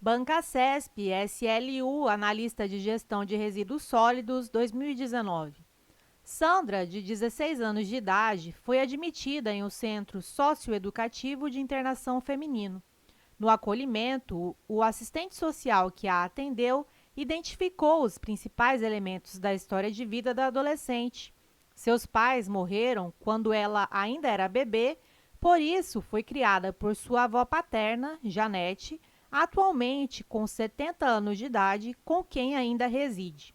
Bancasesp SLU, analista de gestão de resíduos sólidos, 2019. Sandra, de 16 anos de idade, foi admitida em um centro socioeducativo de internação feminino. No acolhimento, o assistente social que a atendeu identificou os principais elementos da história de vida da adolescente. Seus pais morreram quando ela ainda era bebê, por isso foi criada por sua avó paterna, Janete, atualmente com 70 anos de idade, com quem ainda reside.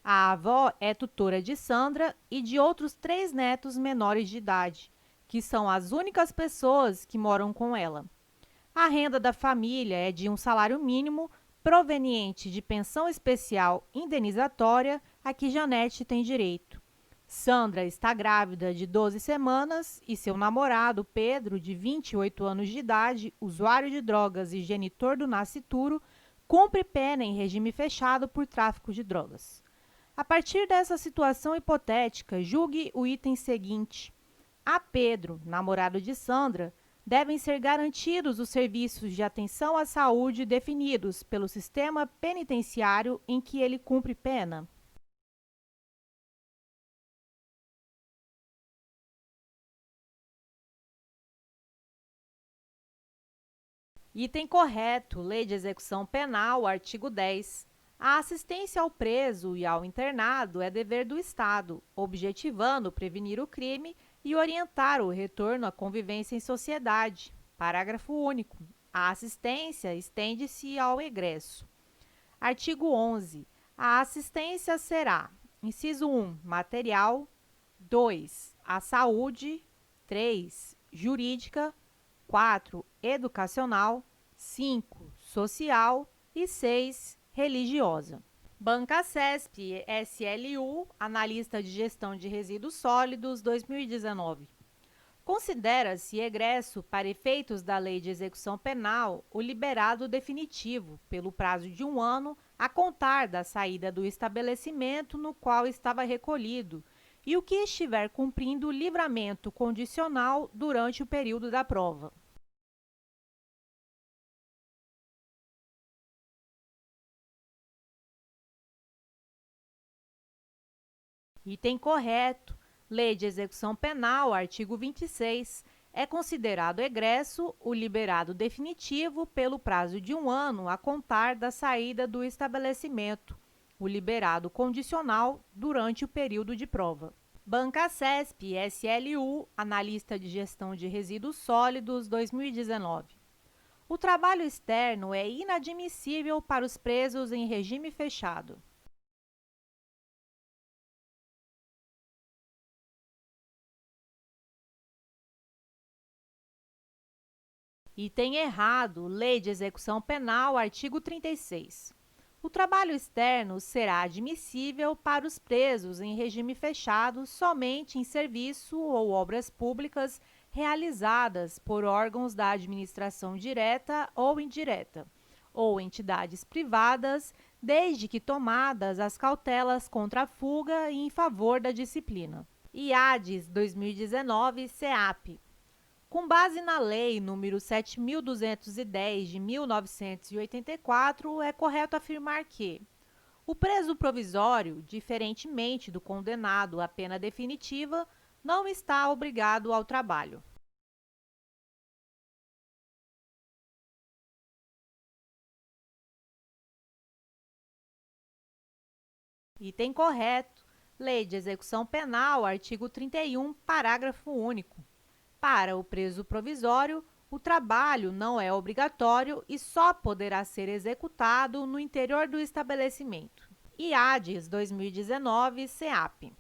A avó é tutora de Sandra e de outros 3 netos menores de idade, que são as únicas pessoas que moram com ela. A renda da família é de um salário mínimo proveniente de pensão especial indenizatória a que Janete tem direito. Sandra está grávida de 12 semanas e seu namorado, Pedro, de 28 anos de idade, usuário de drogas e genitor do nascituro, cumpre pena em regime fechado por tráfico de drogas. A partir dessa situação hipotética, julgue o item seguinte. A Pedro, namorado de Sandra, devem ser garantidos os serviços de atenção à saúde definidos pelo sistema penitenciário em que ele cumpre pena. Item correto, Lei de Execução Penal, artigo 10. A assistência ao preso e ao internado é dever do Estado, objetivando prevenir o crime e orientar o retorno à convivência em sociedade. Parágrafo único. A assistência estende-se ao egresso. Artigo 11. A assistência será: inciso 1, material; 2, a saúde; 3, jurídica; 4, educacional; 5, social e 6, religiosa. Bancasesp SLU, analista de gestão de resíduos sólidos, 2019. Considera-se egresso, para efeitos da Lei de Execução Penal, o liberado definitivo, pelo prazo de 1 ano, a contar da saída do estabelecimento no qual estava recolhido, e o que estiver cumprindo livramento condicional durante o período da prova. Item correto. Lei de Execução Penal, artigo 26. É considerado egresso o liberado definitivo pelo prazo de 1 ano a contar da saída do estabelecimento, o liberado condicional durante o período de prova. Bancasesp SLU, analista de gestão de resíduos sólidos, 2019. O trabalho externo é inadmissível para os presos em regime fechado. Item errado, Lei de Execução Penal, artigo 36. O trabalho externo será admissível para os presos em regime fechado somente em serviço ou obras públicas realizadas por órgãos da administração direta ou indireta, ou entidades privadas, desde que tomadas as cautelas contra a fuga e em favor da disciplina. IADES 2019, CEAP. Com base na Lei nº 7.210, de 1984, é correto afirmar que o preso provisório, diferentemente do condenado à pena definitiva, não está obrigado ao trabalho. Item correto. Lei de Execução Penal, artigo 31, parágrafo único. Para o preso provisório, o trabalho não é obrigatório e só poderá ser executado no interior do estabelecimento. IADES 2019, CEAP.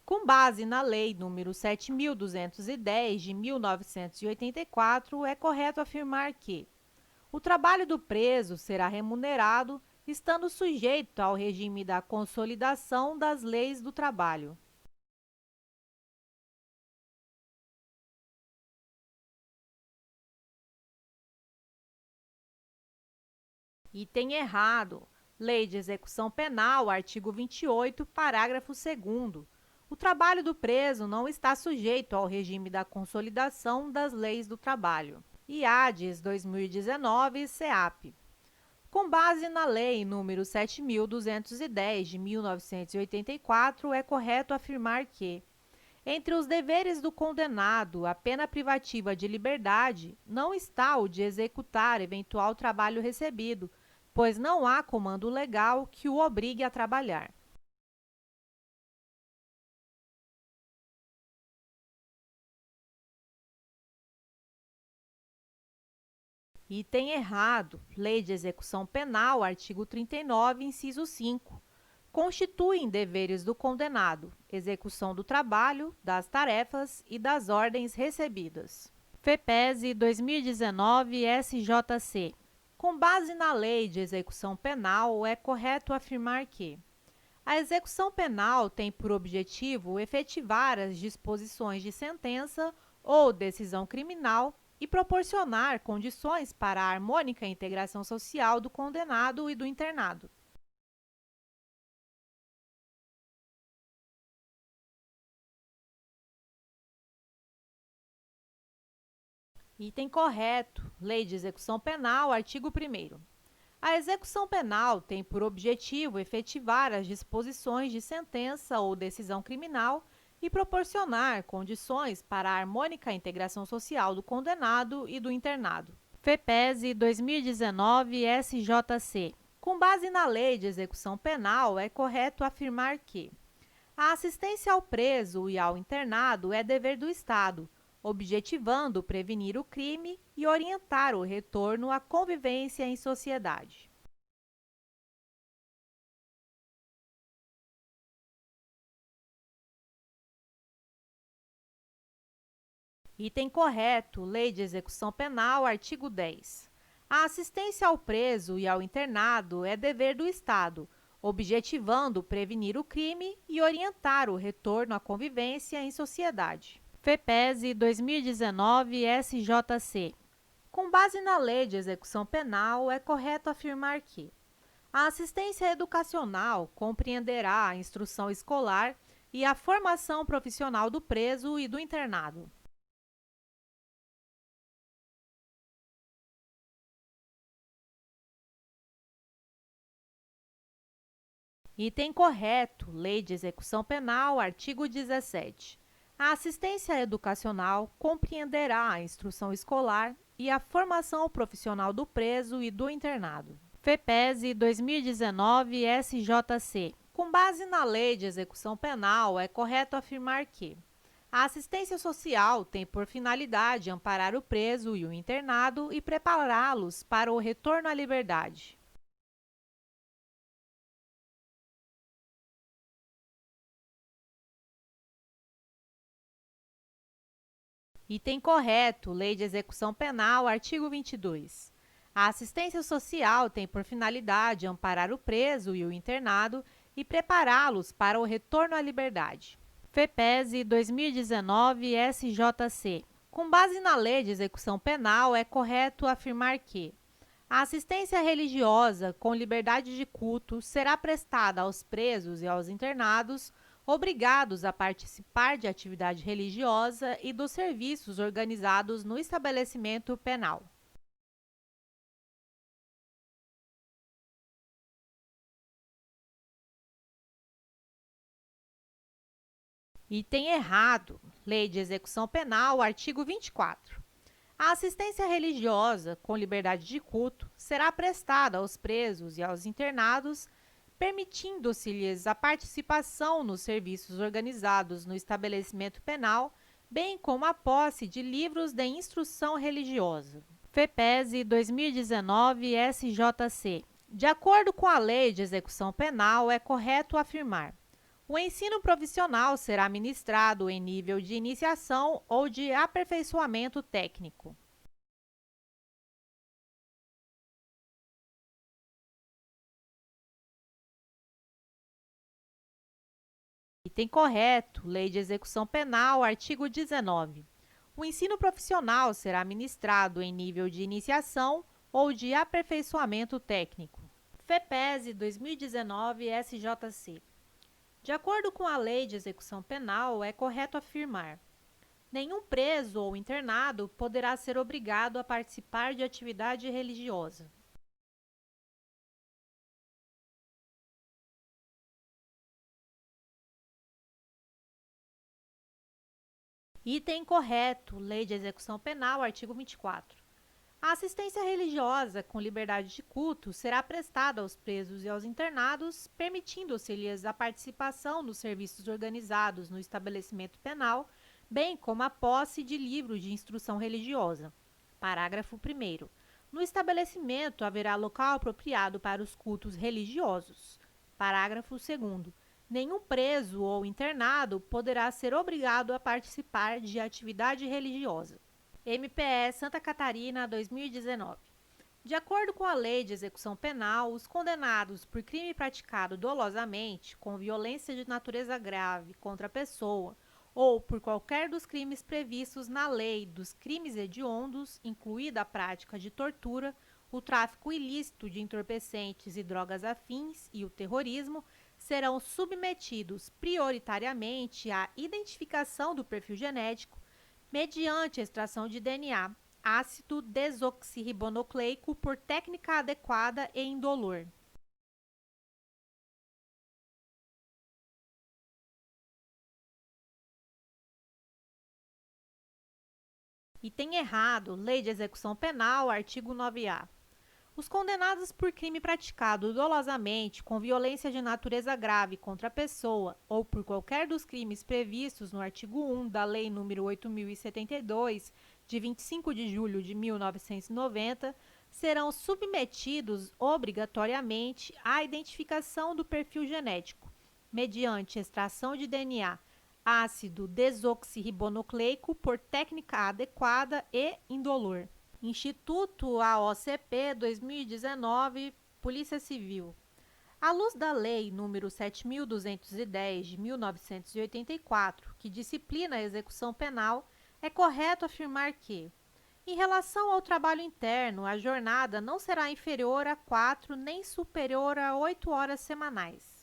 Com base na Lei nº 7.210, de 1984, é correto afirmar que o trabalho do preso será remunerado, estando sujeito ao regime da consolidação das leis do trabalho. Item errado. Lei de Execução Penal, artigo 28, parágrafo 2º. O trabalho do preso não está sujeito ao regime da consolidação das leis do trabalho. IADES 2019, CEAP. Com base na Lei nº 7.210, de 1984, é correto afirmar que, entre os deveres do condenado à pena privativa de liberdade, não está o de executar eventual trabalho recebido, pois não há comando legal que o obrigue a trabalhar. Item errado. Lei de Execução Penal, artigo 39, inciso 5. Constituem deveres do condenado execução do trabalho, das tarefas e das ordens recebidas. FEPESE 2019 SJC. Com base na Lei de Execução Penal, é correto afirmar que a execução penal tem por objetivo efetivar as disposições de sentença ou decisão criminal e proporcionar condições para a harmônica integração social do condenado e do internado. Item correto. Lei de Execução Penal, artigo 1º. A execução penal tem por objetivo efetivar as disposições de sentença ou decisão criminal e proporcionar condições para a harmônica integração social do condenado e do internado. FEPESE 2019 SJC. Com base na Lei de Execução Penal, é correto afirmar que a assistência ao preso e ao internado é dever do Estado, objetivando prevenir o crime e orientar o retorno à convivência em sociedade. Item correto. Lei de Execução Penal, artigo 10. A assistência ao preso e ao internado é dever do Estado, objetivando prevenir o crime e orientar o retorno à convivência em sociedade. FEPESE 2019 SJC. Com base na Lei de Execução Penal, é correto afirmar que a assistência educacional compreenderá a instrução escolar e a formação profissional do preso e do internado. Item correto. Lei de Execução Penal, artigo 17. A assistência educacional compreenderá a instrução escolar e a formação profissional do preso e do internado. FEPESE 2019 SJC. Com base na Lei de Execução Penal, é correto afirmar que a assistência social tem por finalidade amparar o preso e o internado e prepará-los para o retorno à liberdade. Item correto. Lei de Execução Penal, artigo 22. A assistência social tem por finalidade amparar o preso e o internado e prepará-los para o retorno à liberdade. FEPESE 2019 SJC. Com base na Lei de Execução Penal, é correto afirmar que a assistência religiosa com liberdade de culto será prestada aos presos e aos internados obrigados a participar de atividade religiosa e dos serviços organizados no estabelecimento penal. Item errado. Lei de Execução Penal, artigo 24. A assistência religiosa com liberdade de culto será prestada aos presos e aos internados, permitindo-se-lhes a participação nos serviços organizados no estabelecimento penal, bem como a posse de livros de instrução religiosa. FEPESE 2019 SJC. De acordo com a Lei de Execução Penal, é correto afirmar: o ensino profissional será ministrado em nível de iniciação ou de aperfeiçoamento técnico. Item correto. Lei de Execução Penal, artigo 19. O ensino profissional será ministrado em nível de iniciação ou de aperfeiçoamento técnico. FEPESE 2019 SJC. De acordo com a Lei de Execução Penal, é correto afirmar: nenhum preso ou internado poderá ser obrigado a participar de atividade religiosa. Item correto, Lei de Execução Penal, artigo 24. A assistência religiosa com liberdade de culto será prestada aos presos e aos internados, permitindo-se-lhes a participação nos serviços organizados no estabelecimento penal, bem como a posse de livros de instrução religiosa. Parágrafo 1º. No estabelecimento haverá local apropriado para os cultos religiosos. Parágrafo 2º. Nenhum preso ou internado poderá ser obrigado a participar de atividade religiosa. MPE Santa Catarina, 2019. De acordo com a Lei de Execução Penal, os condenados por crime praticado dolosamente, com violência de natureza grave contra a pessoa, ou por qualquer dos crimes previstos na Lei dos Crimes Hediondos, incluída a prática de tortura, o tráfico ilícito de entorpecentes e drogas afins e o terrorismo, serão submetidos prioritariamente à identificação do perfil genético mediante a extração de DNA, ácido desoxirribonucleico por técnica adequada e indolor. Item errado, Lei de Execução Penal, artigo 9A. Os condenados por crime praticado dolosamente, com violência de natureza grave contra a pessoa ou por qualquer dos crimes previstos no artigo 1 da Lei nº 8.072, de 25 de julho de 1990, serão submetidos obrigatoriamente à identificação do perfil genético, mediante extração de DNA, ácido desoxirribonucleico por técnica adequada e indolor. Instituto AOCP 2019, Polícia Civil. À luz da Lei nº 7.210, de 1984, que disciplina a execução penal, é correto afirmar que, em relação ao trabalho interno, a jornada não será inferior a 4 nem superior a 8 horas semanais.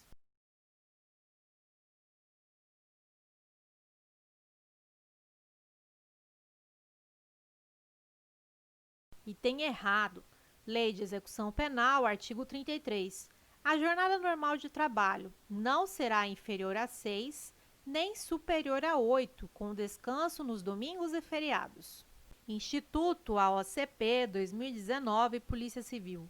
Item errado. Lei de Execução Penal, artigo 33. A jornada normal de trabalho não será inferior a 6, nem superior a 8, com descanso nos domingos e feriados. Instituto AOCP 2019, Polícia Civil.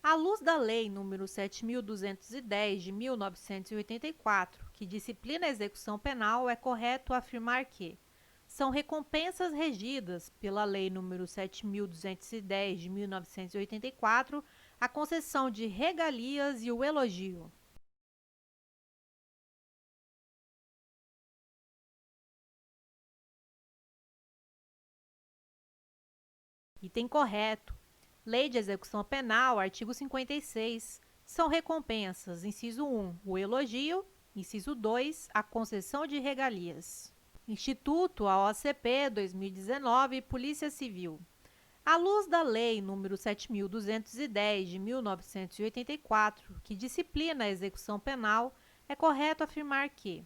À luz da Lei nº 7.210, de 1984, que disciplina a execução penal, é correto afirmar que são recompensas regidas pela Lei nº 7.210, de 1984, a concessão de regalias e o elogio. Item correto. Lei de Execução Penal, artigo 56. São recompensas, inciso 1, o elogio, inciso 2, a concessão de regalias. Instituto AOCP 2019, Polícia Civil. À luz da Lei nº 7.210, de 1984, que disciplina a execução penal, é correto afirmar que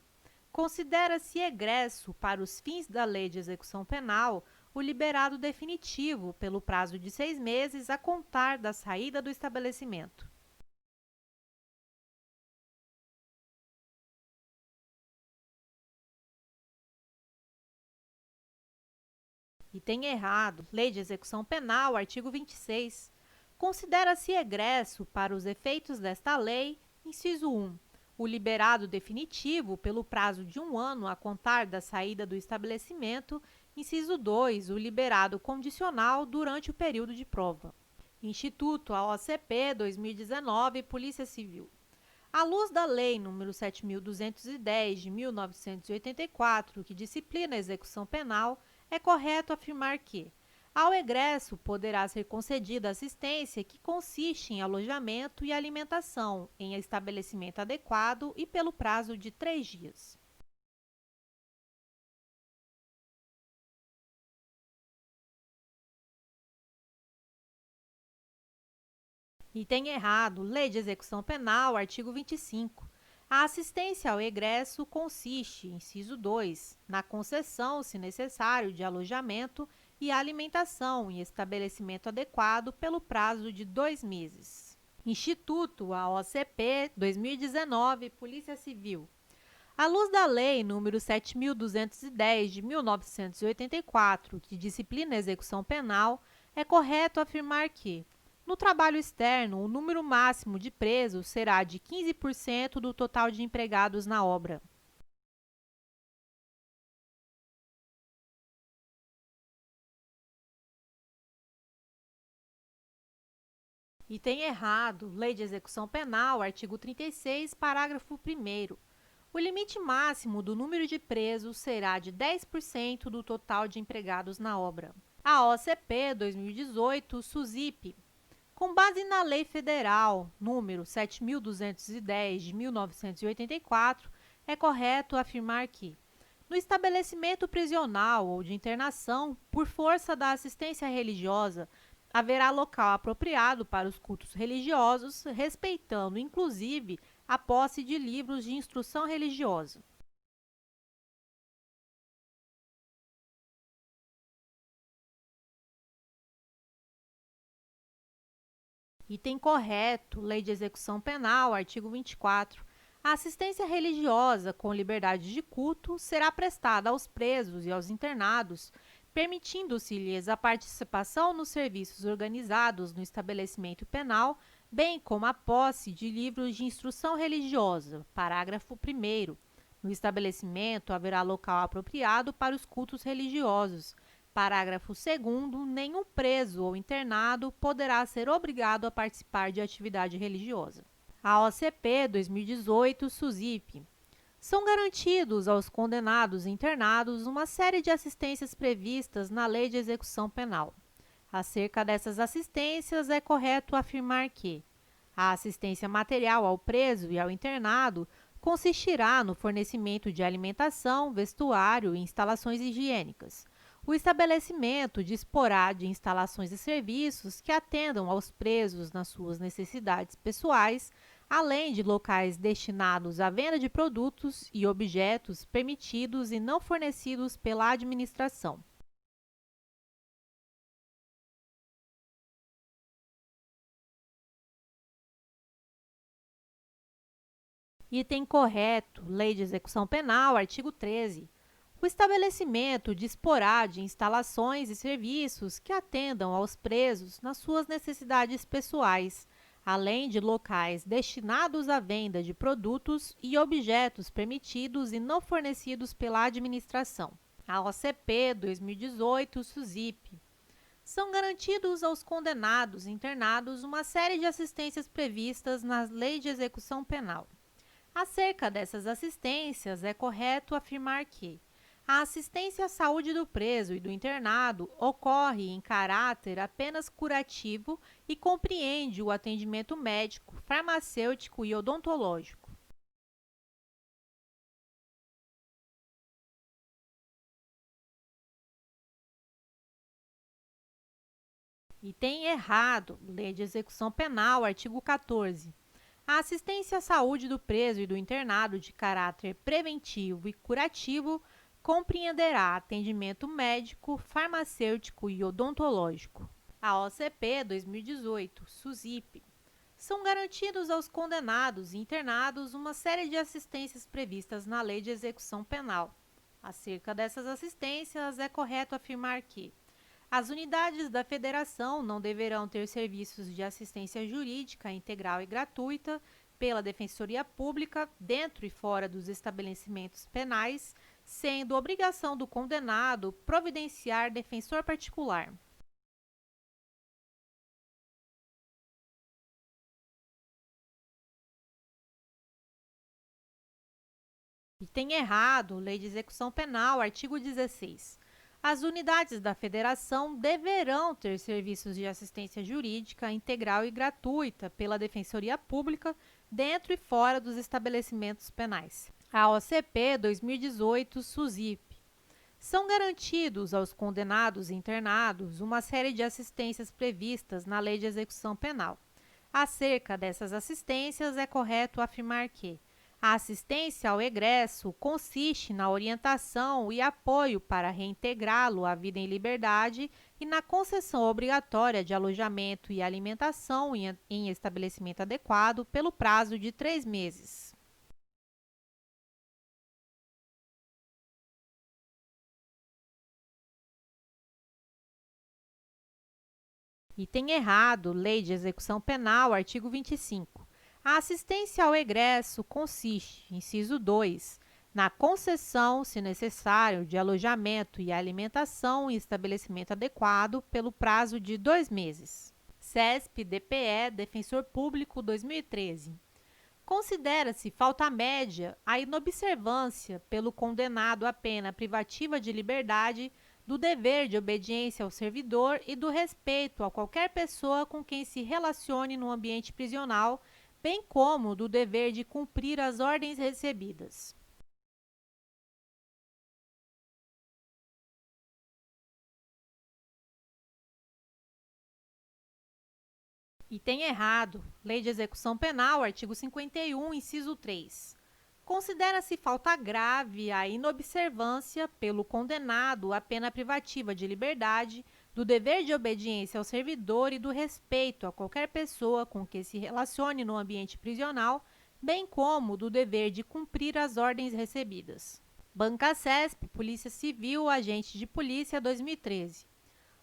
considera-se egresso para os fins da Lei de Execução Penal o liberado definitivo pelo prazo de 6 meses a contar da saída do estabelecimento. Item errado. Lei de Execução Penal, artigo 26. Considera-se egresso para os efeitos desta lei, inciso 1, o liberado definitivo pelo prazo de 1 ano a contar da saída do estabelecimento, inciso 2, o liberado condicional durante o período de prova. Instituto AOCP 2019, Polícia Civil. À luz da Lei nº 7.210, de 1984, que disciplina a execução penal, é correto afirmar que, ao egresso, poderá ser concedida assistência que consiste em alojamento e alimentação em estabelecimento adequado e pelo prazo de 3 dias. Item errado. Lei de Execução Penal, artigo 25. A assistência ao egresso consiste, inciso 2, na concessão, se necessário, de alojamento e alimentação em estabelecimento adequado pelo prazo de 2 meses. Instituto AOCP 2019, Polícia Civil. À luz da Lei nº 7.210, de 1984, que disciplina a execução penal, é correto afirmar que, no trabalho externo, o número máximo de presos será de 15% do total de empregados na obra. Item errado, Lei de Execução Penal, artigo 36, parágrafo 1º. O limite máximo do número de presos será de 10% do total de empregados na obra. A OCP 2018, SUSIP. Com base na Lei Federal número 7.210, de 1984, é correto afirmar que, no estabelecimento prisional ou de internação, por força da assistência religiosa, haverá local apropriado para os cultos religiosos, respeitando, inclusive, a posse de livros de instrução religiosa. Item correto, Lei de Execução Penal, artigo 24. A assistência religiosa com liberdade de culto será prestada aos presos e aos internados, permitindo-se-lhes a participação nos serviços organizados no estabelecimento penal, bem como a posse de livros de instrução religiosa. Parágrafo 1º. No estabelecimento haverá local apropriado para os cultos religiosos. Parágrafo 2º. Nenhum preso ou internado poderá ser obrigado a participar de atividade religiosa. A OCP 2018, SUSIP. São garantidos aos condenados e internados uma série de assistências previstas na Lei de Execução Penal. Acerca dessas assistências, é correto afirmar que a assistência material ao preso e ao internado consistirá no fornecimento de alimentação, vestuário e instalações higiênicas. O estabelecimento disporá de instalações e serviços que atendam aos presos nas suas necessidades pessoais, além de locais destinados à venda de produtos e objetos permitidos e não fornecidos pela administração. Item correto, Lei de Execução Penal, artigo 13. O estabelecimento disporá de instalações e serviços que atendam aos presos nas suas necessidades pessoais, além de locais destinados à venda de produtos e objetos permitidos e não fornecidos pela administração. A OCP 2018, SUSIP. São garantidos aos condenados e internados uma série de assistências previstas na Lei de Execução Penal. Acerca dessas assistências, é correto afirmar que a assistência à saúde do preso e do internado ocorre em caráter apenas curativo e compreende o atendimento médico, farmacêutico e odontológico. Item errado, Lei de Execução Penal, artigo 14. A assistência à saúde do preso e do internado de caráter preventivo e curativo compreenderá atendimento médico, farmacêutico e odontológico. A OCP 2018, SUSIP. São garantidos aos condenados e internados uma série de assistências previstas na Lei de Execução Penal. Acerca dessas assistências, é correto afirmar que as unidades da Federação não deverão ter serviços de assistência jurídica integral e gratuita pela Defensoria Pública dentro e fora dos estabelecimentos penais, sendo obrigação do condenado providenciar defensor particular. Item errado, Lei de Execução Penal, artigo 16. As unidades da Federação deverão ter serviços de assistência jurídica integral e gratuita pela Defensoria Pública dentro e fora dos estabelecimentos penais. A OCP 2018, SUSIP. São garantidos aos condenados e internados uma série de assistências previstas na Lei de Execução Penal. Acerca dessas assistências, é correto afirmar que a assistência ao egresso consiste na orientação e apoio para reintegrá-lo à vida em liberdade e na concessão obrigatória de alojamento e alimentação em estabelecimento adequado pelo prazo de 3 meses. Item errado, Lei de Execução Penal, artigo 25. A assistência ao egresso consiste, inciso 2, na concessão, se necessário, de alojamento e alimentação em estabelecimento adequado pelo prazo de 2 meses. CESP-DPE, Defensor Público, 2013. Considera-se falta média a inobservância pelo condenado à pena privativa de liberdade do dever de obediência ao servidor e do respeito a qualquer pessoa com quem se relacione no ambiente prisional, bem como do dever de cumprir as ordens recebidas. Item errado. Lei de Execução Penal, artigo 51, inciso 3. Considera-se falta grave a inobservância pelo condenado à pena privativa de liberdade do dever de obediência ao servidor e do respeito a qualquer pessoa com que se relacione no ambiente prisional, bem como do dever de cumprir as ordens recebidas. Banca CESP, Polícia Civil, Agente de Polícia, 2013.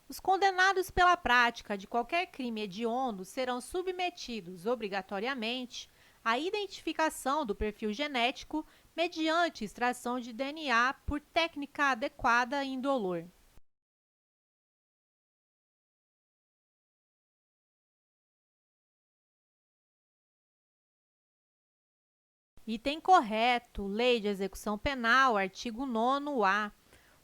Os condenados pela prática de qualquer crime hediondo serão submetidos, obrigatoriamente, à identificação do perfil genético mediante extração de DNA por técnica adequada e indolor. Item correto, Lei de Execução Penal, artigo 9º-A.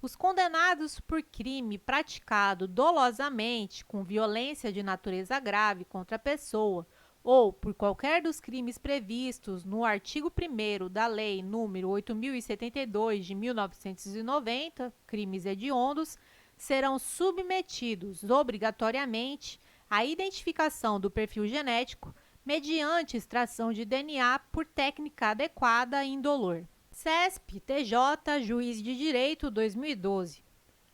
Os condenados por crime praticado dolosamente com violência de natureza grave contra a pessoa ou por qualquer dos crimes previstos no artigo 1º da Lei nº 8.072, de 1990, crimes hediondos, serão submetidos obrigatoriamente à identificação do perfil genético mediante extração de DNA por técnica adequada e indolor. CESP-TJ, Juiz de Direito, 2012.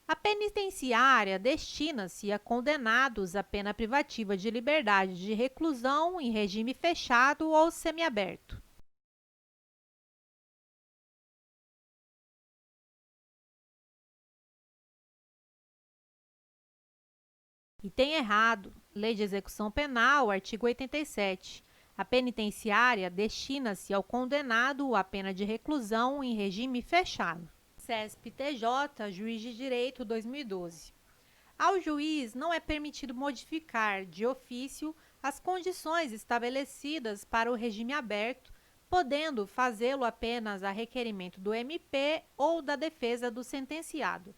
A penitenciária destina-se a condenados à pena privativa de liberdade de reclusão em regime fechado ou semiaberto. Item errado. Lei de Execução Penal, artigo 87. A penitenciária destina-se ao condenado à pena de reclusão em regime fechado. CESP-TJ, Juiz de Direito, 2012. Ao juiz não é permitido modificar, de ofício, as condições estabelecidas para o regime aberto, podendo fazê-lo apenas a requerimento do MP ou da defesa do sentenciado.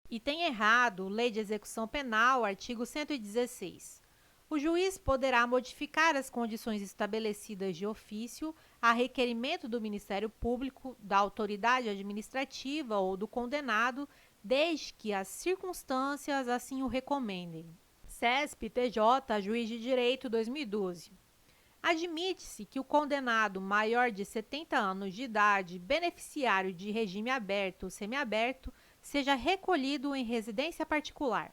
Item errado, Lei de Execução Penal, artigo 116. O juiz poderá modificar as condições estabelecidas de ofício a requerimento do Ministério Público, da autoridade administrativa ou do condenado, desde que as circunstâncias assim o recomendem. CESP-TJ, Juiz de Direito, 2012. Admite-se que o condenado maior de 70 anos de idade, beneficiário de regime aberto ou semiaberto, seja recolhido em residência particular.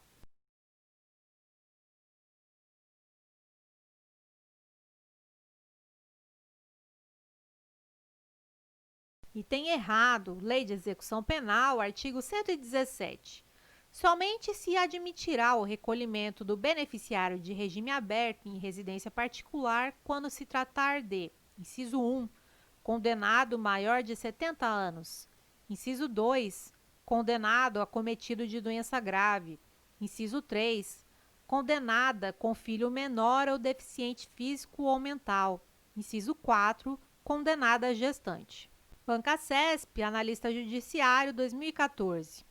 Item errado, Lei de Execução Penal, artigo 117. Somente se admitirá o recolhimento do beneficiário de regime aberto em residência particular quando se tratar de: inciso 1, condenado maior de 70 anos; inciso 2, condenado acometido de doença grave; inciso 3, condenada com filho menor ou deficiente físico ou mental; inciso 4, condenada gestante. Banca CESP, Analista Judiciário, 2014.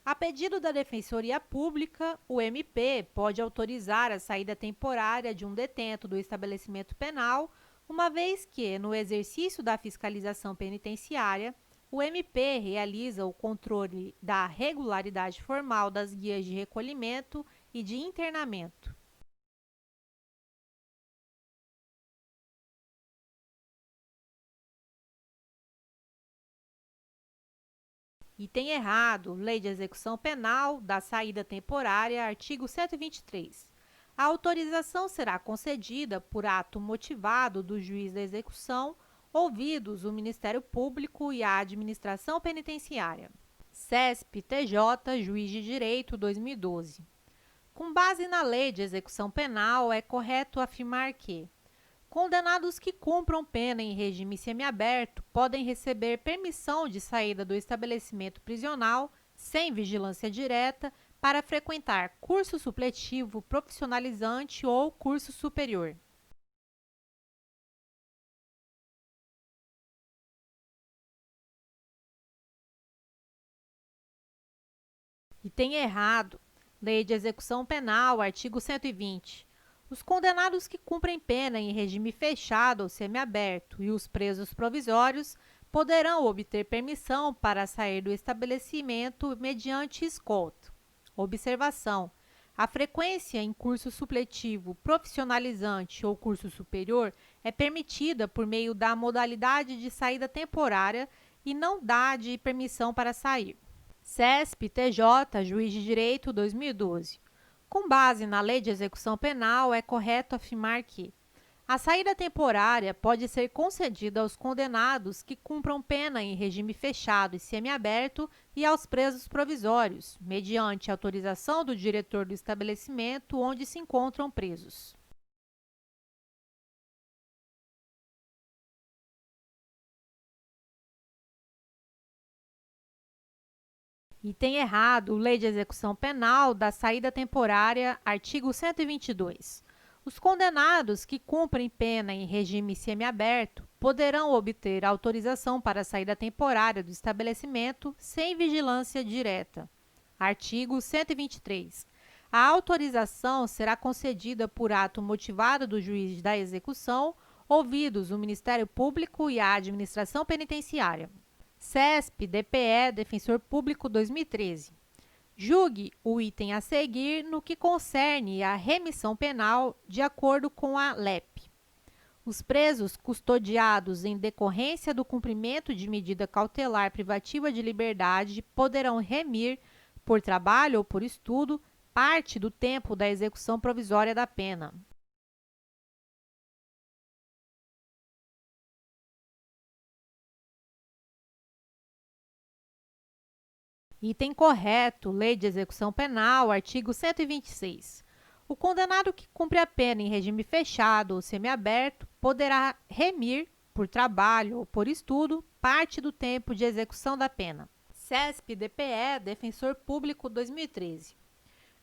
A pedido da Defensoria Pública, o MP pode autorizar a saída temporária de um detento do estabelecimento penal, uma vez que, no exercício da fiscalização penitenciária, o MP realiza o controle da regularidade formal das guias de recolhimento e de internamento. Item errado, Lei de Execução Penal, da saída temporária, artigo 123. A autorização será concedida por ato motivado do juiz da execução ouvidos o Ministério Público e a Administração Penitenciária. CESP-TJ, Juiz de Direito, 2012. Com base na Lei de Execução Penal, é correto afirmar que condenados que cumpram pena em regime semiaberto podem receber permissão de saída do estabelecimento prisional sem vigilância direta para frequentar curso supletivo profissionalizante ou curso superior. E tem errado. Lei de Execução Penal, artigo 120. Os condenados que cumprem pena em regime fechado ou semiaberto e os presos provisórios poderão obter permissão para sair do estabelecimento mediante escolta. Observação: a frequência em curso supletivo, profissionalizante ou curso superior é permitida por meio da modalidade de saída temporária e não dá de permissão para sair. CESP-TJ, Juiz de Direito, 2012. Com base na Lei de Execução Penal, é correto afirmar que a saída temporária pode ser concedida aos condenados que cumpram pena em regime fechado e semiaberto e aos presos provisórios, mediante autorização do diretor do estabelecimento onde se encontram presos. Item errado, Lei de Execução Penal da Saída Temporária, artigo 122. Os condenados que cumprem pena em regime semiaberto poderão obter autorização para a saída temporária do estabelecimento sem vigilância direta. Artigo 123. A autorização será concedida por ato motivado do juiz da execução, ouvidos o Ministério Público e a Administração Penitenciária. CESP-DPE, Defensor Público, 2013. Julgue o item a seguir no que concerne à remissão penal de acordo com a LEP. Os presos custodiados em decorrência do cumprimento de medida cautelar privativa de liberdade poderão remir, por trabalho ou por estudo, parte do tempo da execução provisória da pena. Item correto, Lei de Execução Penal, artigo 126. O condenado que cumpre a pena em regime fechado ou semiaberto poderá remir, por trabalho ou por estudo, parte do tempo de execução da pena. CESP-DPE, Defensor Público, 2013.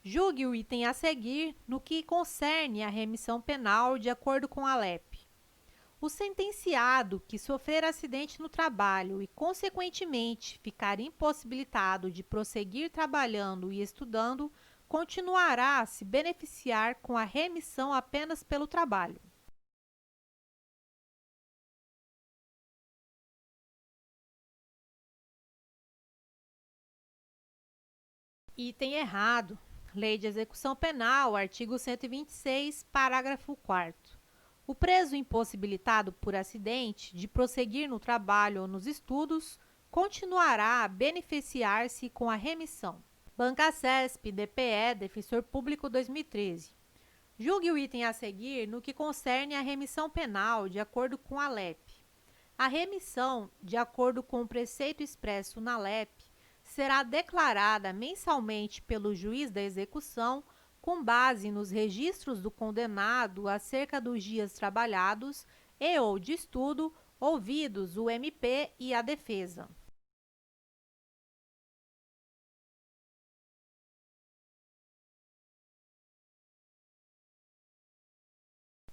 Julgue o item a seguir no que concerne à remissão penal de acordo com a LEP. O sentenciado que sofrer acidente no trabalho e, consequentemente, ficar impossibilitado de prosseguir trabalhando e estudando, continuará a se beneficiar com a remissão apenas pelo trabalho. Item errado. Lei de Execução Penal, artigo 126, parágrafo 4º. O preso impossibilitado por acidente de prosseguir no trabalho ou nos estudos continuará a beneficiar-se com a remissão. Banca CESP, DPE, Defensor Público, 2013. Julgue o item a seguir no que concerne à remissão penal de acordo com a LEP. A remissão, de acordo com o preceito expresso na LEP, será declarada mensalmente pelo juiz da execução com base nos registros do condenado acerca dos dias trabalhados e ou de estudo, ouvidos o MP e a defesa.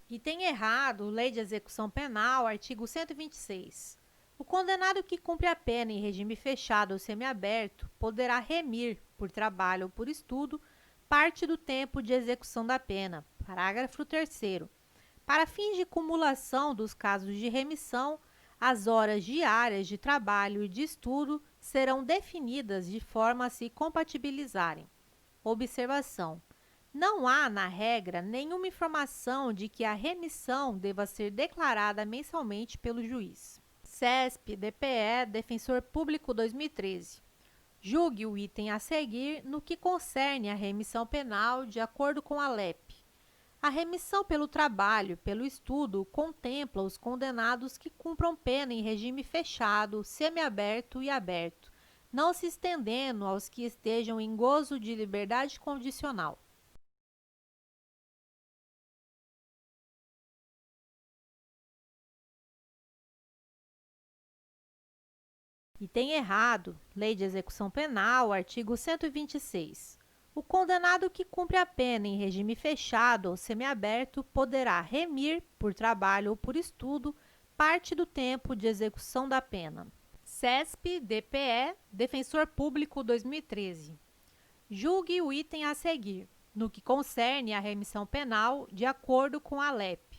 Item errado, Lei de Execução Penal, artigo 126. O condenado que cumpre a pena em regime fechado ou semiaberto poderá remir, por trabalho ou por estudo, parte do tempo de execução da pena. Parágrafo 3º. Para fins de cumulação dos casos de remissão, as horas diárias de trabalho e de estudo serão definidas de forma a se compatibilizarem. Observação: não há, na regra, nenhuma informação de que a remissão deva ser declarada mensalmente pelo juiz. CESP, DPE, Defensor Público, 2013. Julgue o item a seguir no que concerne à remissão penal de acordo com a LEP. A remissão pelo trabalho, pelo estudo, contempla os condenados que cumpram pena em regime fechado, semiaberto e aberto, não se estendendo aos que estejam em gozo de liberdade condicional. Item errado, Lei de Execução Penal, artigo 126. O condenado que cumpre a pena em regime fechado ou semiaberto poderá remir, por trabalho ou por estudo, parte do tempo de execução da pena. CESP-DPE, Defensor Público 2013. Julgue o item a seguir, no que concerne à remissão penal, de acordo com a LEP.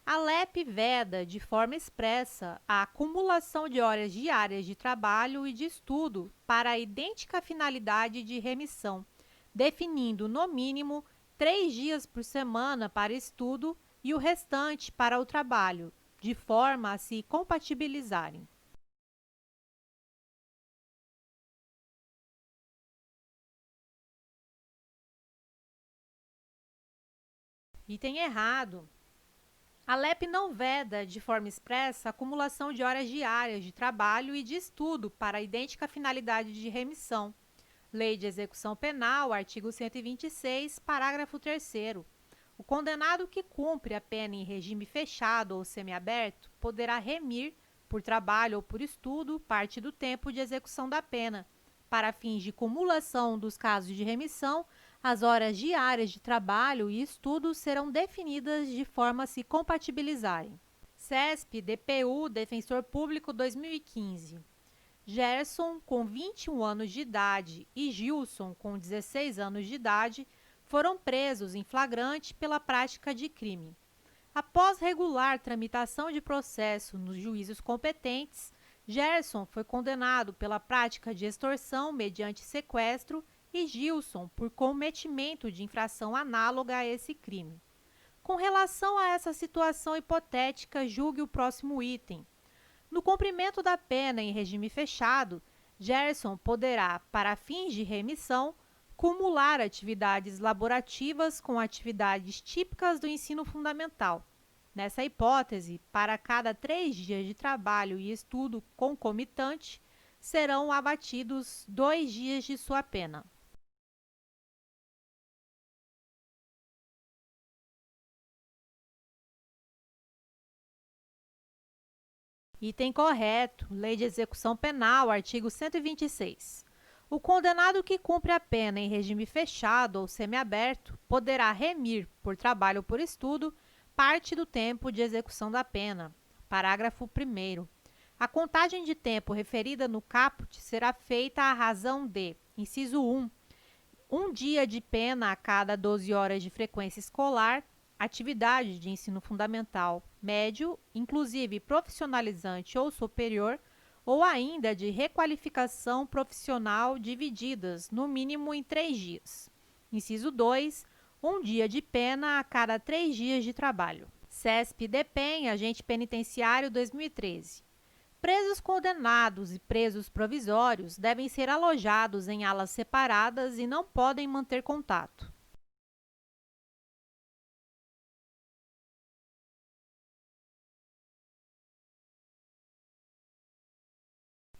A LEP veda, de forma expressa, a acumulação de horas diárias de trabalho e de estudo para a idêntica finalidade de remissão, definindo, no mínimo, 3 dias por semana para estudo e o restante para o trabalho, de forma a se compatibilizarem. Item errado. A LEP não veda, de forma expressa, a acumulação de horas diárias de trabalho e de estudo para a idêntica finalidade de remissão. Lei de Execução Penal, artigo 126, parágrafo 3º. O condenado que cumpre a pena em regime fechado ou semiaberto poderá remir, por trabalho ou por estudo, parte do tempo de execução da pena. Para fins de cumulação dos casos de remissão, as horas diárias de trabalho e estudo serão definidas de forma a se compatibilizarem. CESP-DPU, Defensor Público 2015. Gerson, com 21 anos de idade, e Gilson, com 16 anos de idade, foram presos em flagrante pela prática de crime. Após regular tramitação de processo nos juízos competentes, Gerson foi condenado pela prática de extorsão mediante sequestro e Gilson por cometimento de infração análoga a esse crime. Com relação a essa situação hipotética, julgue o próximo item. No cumprimento da pena em regime fechado, Gerson poderá, para fins de remissão, cumular atividades laborativas com atividades típicas do ensino fundamental. Nessa hipótese, para cada 3 dias de trabalho e estudo concomitante, serão abatidos 2 dias de sua pena. Item correto, Lei de Execução Penal, artigo 126. O condenado que cumpre a pena em regime fechado ou semiaberto poderá remir, por trabalho ou por estudo, parte do tempo de execução da pena. Parágrafo 1º. A contagem de tempo referida no caput será feita à razão de: inciso 1, um dia de pena a cada 12 horas de frequência escolar, atividade de ensino fundamental, médio, inclusive profissionalizante ou superior, ou ainda de requalificação profissional divididas, no mínimo em 3 dias. Inciso 2, um dia de pena a cada 3 dias de trabalho. CESP-DPEM, Agente Penitenciário 2013. Presos condenados e presos provisórios devem ser alojados em alas separadas e não podem manter contato.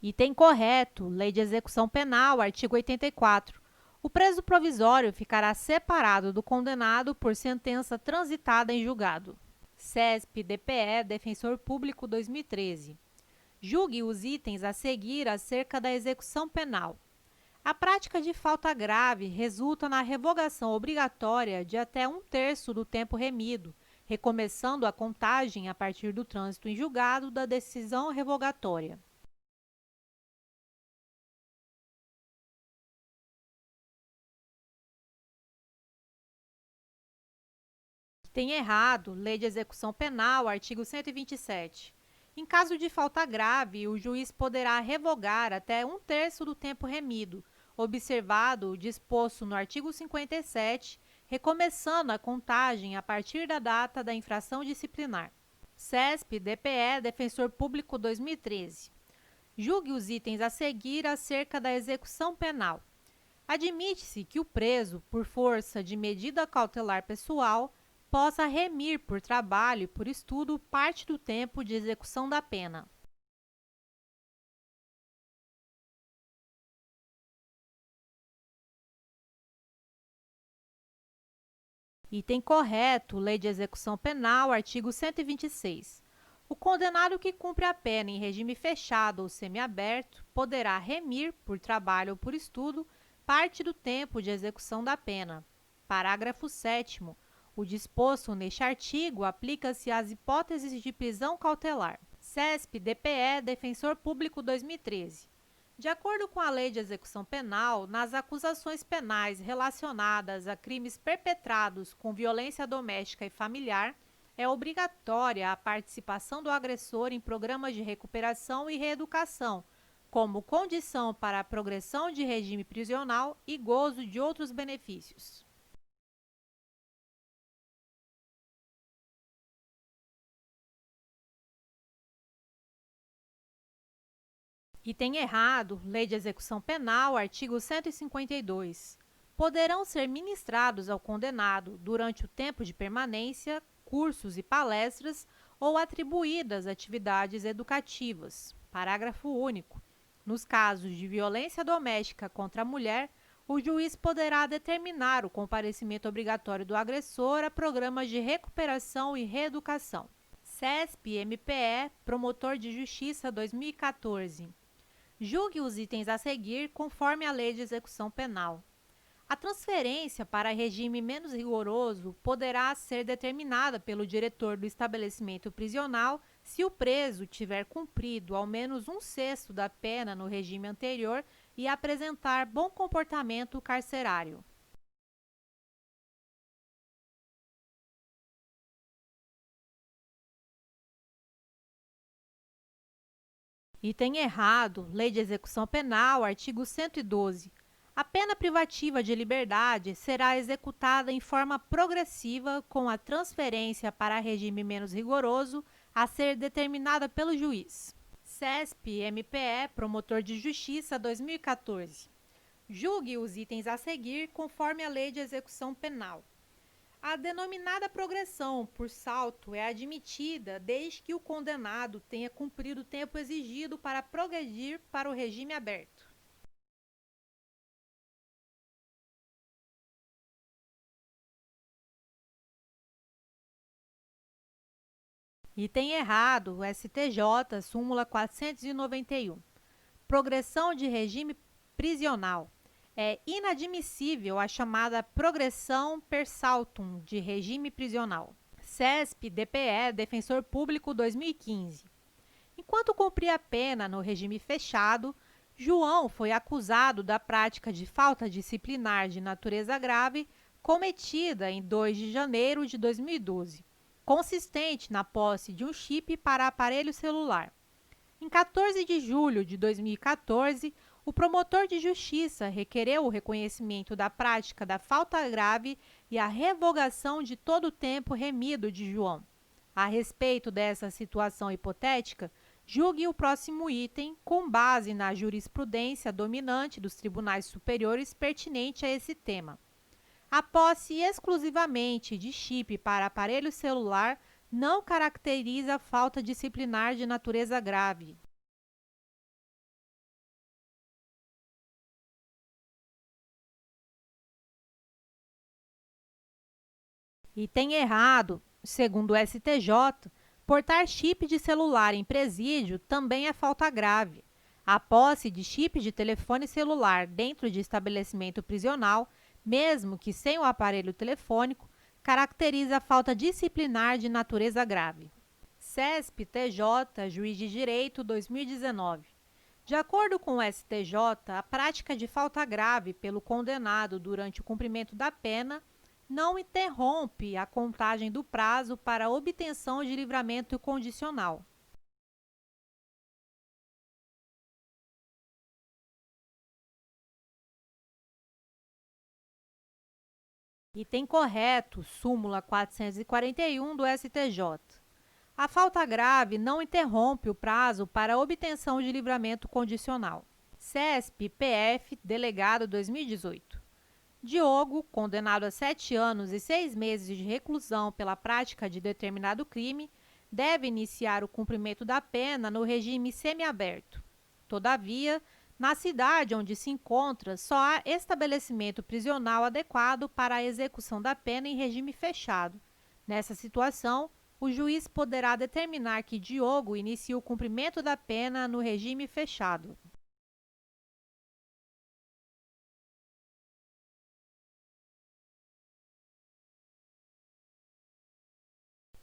Item correto, Lei de Execução Penal, artigo 84. O preso provisório ficará separado do condenado por sentença transitada em julgado. CESP-DPE, Defensor Público 2013. Julgue os itens a seguir acerca da execução penal. A prática de falta grave resulta na revogação obrigatória de até 1/3 do tempo remido, recomeçando a contagem a partir do trânsito em julgado da decisão revogatória. Tem errado, Lei de Execução Penal, artigo 127. Em caso de falta grave, o juiz poderá revogar até 1/3 do tempo remido, observado o disposto no artigo 57, recomeçando a contagem a partir da data da infração disciplinar. CESP-DPE, Defensor Público 2013. Julgue os itens a seguir acerca da execução penal. Admite-se que o preso, por força de medida cautelar pessoal, possa remir por trabalho e por estudo parte do tempo de execução da pena. Item correto, Lei de Execução Penal, artigo 126. O condenado que cumpre a pena em regime fechado ou semiaberto poderá remir, por trabalho ou por estudo, parte do tempo de execução da pena. Parágrafo 7º. O disposto neste artigo aplica-se às hipóteses de prisão cautelar. CESP-DPE, Defensor Público 2013. De acordo com a Lei de Execução Penal, nas acusações penais relacionadas a crimes perpetrados com violência doméstica e familiar, é obrigatória a participação do agressor em programas de recuperação e reeducação, como condição para a progressão de regime prisional e gozo de outros benefícios. Item errado, Lei de Execução Penal, artigo 152. Poderão ser ministrados ao condenado, durante o tempo de permanência, cursos e palestras ou atribuídas atividades educativas. Parágrafo único. Nos casos de violência doméstica contra a mulher, o juiz poderá determinar o comparecimento obrigatório do agressor a programas de recuperação e reeducação. CESP-MPE, Promotor de Justiça 2014. Julgue os itens a seguir conforme a Lei de Execução Penal. A transferência para regime menos rigoroso poderá ser determinada pelo diretor do estabelecimento prisional se o preso tiver cumprido ao menos 1/6 da pena no regime anterior e apresentar bom comportamento carcerário. Item errado, Lei de Execução Penal, artigo 112. A pena privativa de liberdade será executada em forma progressiva com a transferência para regime menos rigoroso a ser determinada pelo juiz. CESP-MPE, Promotor de Justiça 2014. Julgue os itens a seguir conforme a Lei de Execução Penal. A denominada progressão por salto é admitida desde que o condenado tenha cumprido o tempo exigido para progredir para o regime aberto. Item errado, STJ, súmula 491. Progressão de regime prisional. É inadmissível a chamada progressão per saltum de regime prisional. CESP-DPE, Defensor Público 2015. Enquanto cumpria a pena no regime fechado, João foi acusado da prática de falta disciplinar de natureza grave cometida em 2 de janeiro de 2012, consistente na posse de um chip para aparelho celular. Em 14 de julho de 2014, o promotor de justiça requereu o reconhecimento da prática da falta grave e a revogação de todo o tempo remido de João. A respeito dessa situação hipotética, julgue o próximo item com base na jurisprudência dominante dos tribunais superiores pertinente a esse tema. A posse exclusivamente de chip para aparelho celular não caracteriza falta disciplinar de natureza grave. Item errado, segundo o STJ, portar chip de celular em presídio também é falta grave. A posse de chip de telefone celular dentro de estabelecimento prisional, mesmo que sem o aparelho telefônico, caracteriza a falta disciplinar de natureza grave. CESP-TJ, Juiz de Direito 2019. De acordo com o STJ, a prática de falta grave pelo condenado durante o cumprimento da pena não interrompe a contagem do prazo para a obtenção de livramento condicional. Item correto, súmula 441 do STJ. A falta grave não interrompe o prazo para a obtenção de livramento condicional. CESP-PF, Delegado 2018. Diogo, condenado a 7 anos e 6 meses de reclusão pela prática de determinado crime, deve iniciar o cumprimento da pena no regime semiaberto. Todavia, na cidade onde se encontra, só há estabelecimento prisional adequado para a execução da pena em regime fechado. Nessa situação, o juiz poderá determinar que Diogo inicie o cumprimento da pena no regime fechado.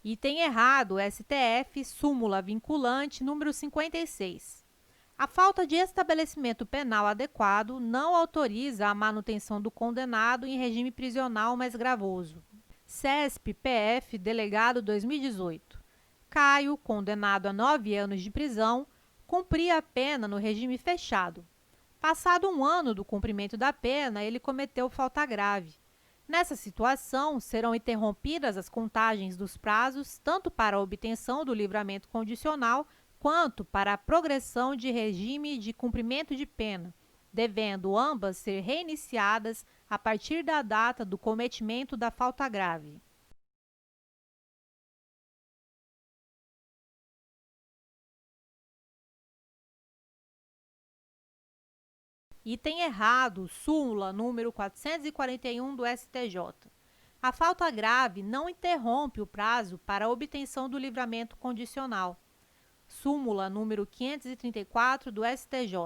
Item errado, STF, súmula vinculante número 56. A falta de estabelecimento penal adequado não autoriza a manutenção do condenado em regime prisional mais gravoso. CESP-PF, delegado 2018. Caio, condenado a 9 anos de prisão, cumpria a pena no regime fechado. Passado 1 ano do cumprimento da pena, ele cometeu falta grave. Nessa situação, serão interrompidas as contagens dos prazos tanto para a obtenção do livramento condicional quanto para a progressão de regime de cumprimento de pena, devendo ambas ser reiniciadas a partir da data do cometimento da falta grave. Item errado, súmula número 441 do STJ. A falta grave não interrompe o prazo para a obtenção do livramento condicional. Súmula número 534 do STJ.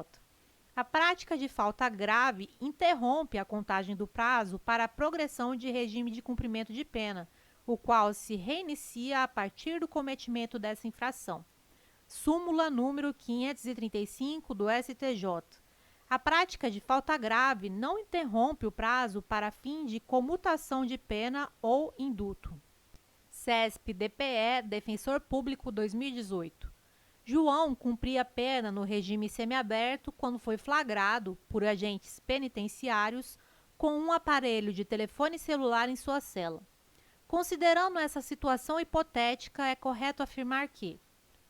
A prática de falta grave interrompe a contagem do prazo para a progressão de regime de cumprimento de pena, o qual se reinicia a partir do cometimento dessa infração. Súmula número 535 do STJ. A prática de falta grave não interrompe o prazo para fim de comutação de pena ou induto. CESP-DPE, Defensor Público 2018. João cumpria pena no regime semiaberto quando foi flagrado por agentes penitenciários com um aparelho de telefone celular em sua cela. Considerando essa situação hipotética, é correto afirmar que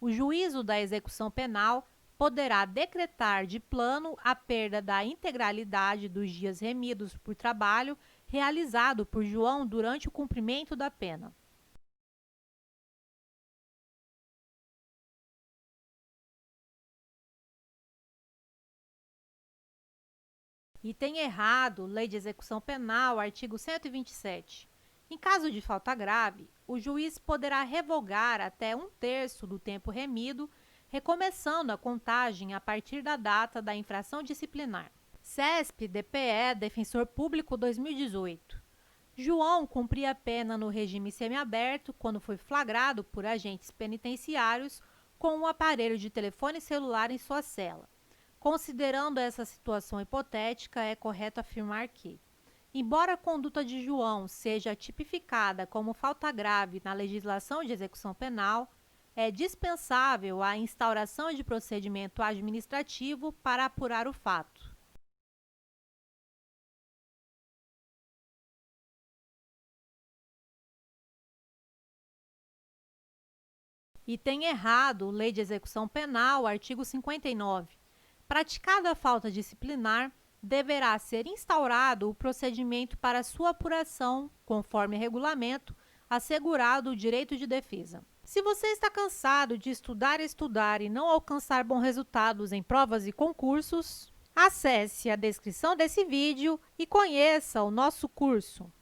o juízo da execução penal poderá decretar de plano a perda da integralidade dos dias remidos por trabalho realizado por João durante o cumprimento da pena. Item errado, Lei de Execução Penal, artigo 127. Em caso de falta grave, o juiz poderá revogar até 1/3 do tempo remido, recomeçando a contagem a partir da data da infração disciplinar. CESP-DPE, Defensor Público 2018. João cumpria pena no regime semiaberto quando foi flagrado por agentes penitenciários com um aparelho de telefone celular em sua cela. Considerando essa situação hipotética, é correto afirmar que, embora a conduta de João seja tipificada como falta grave na legislação de execução penal, é dispensável a instauração de procedimento administrativo para apurar o fato. Item errado, Lei de Execução Penal, artigo 59. Praticada a falta disciplinar, deverá ser instaurado o procedimento para sua apuração, conforme regulamento, assegurado o direito de defesa. Se você está cansado de estudar e não alcançar bons resultados em provas e concursos, acesse a descrição desse vídeo e conheça o nosso curso.